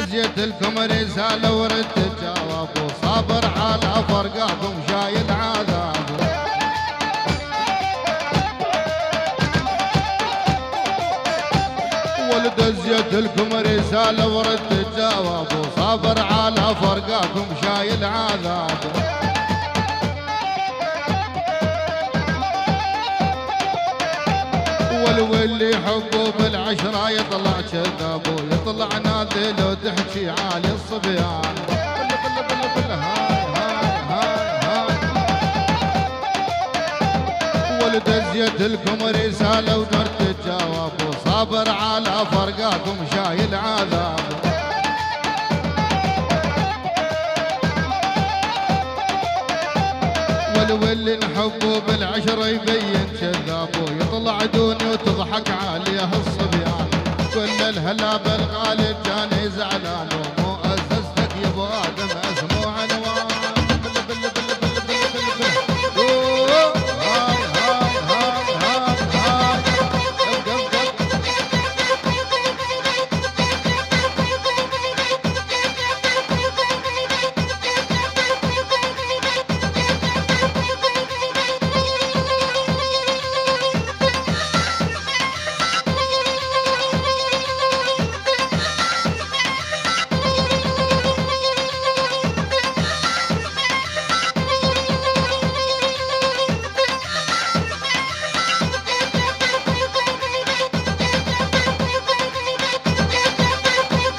دزيت لكم رسالة ورد تجاوب وصابر على فرقاكم شايل عذاب. ودزيت لكم رسالة ورد تجاوب وصابر على فرقاكم شايل عذاب. واللي يحبوا بالعشرة يطلع كذاب ويطلع ناذل وتحكي عالي الصبيان. ولدزيت لكم رسالة ودرت تجاوب وصابر على فرقاكم شايل عذاب. واللي نحبه بالعشرة يبين كذاب ويطلع دوني وتضحك عليه الصبيان. كل الهلا بالغالب كان زعلان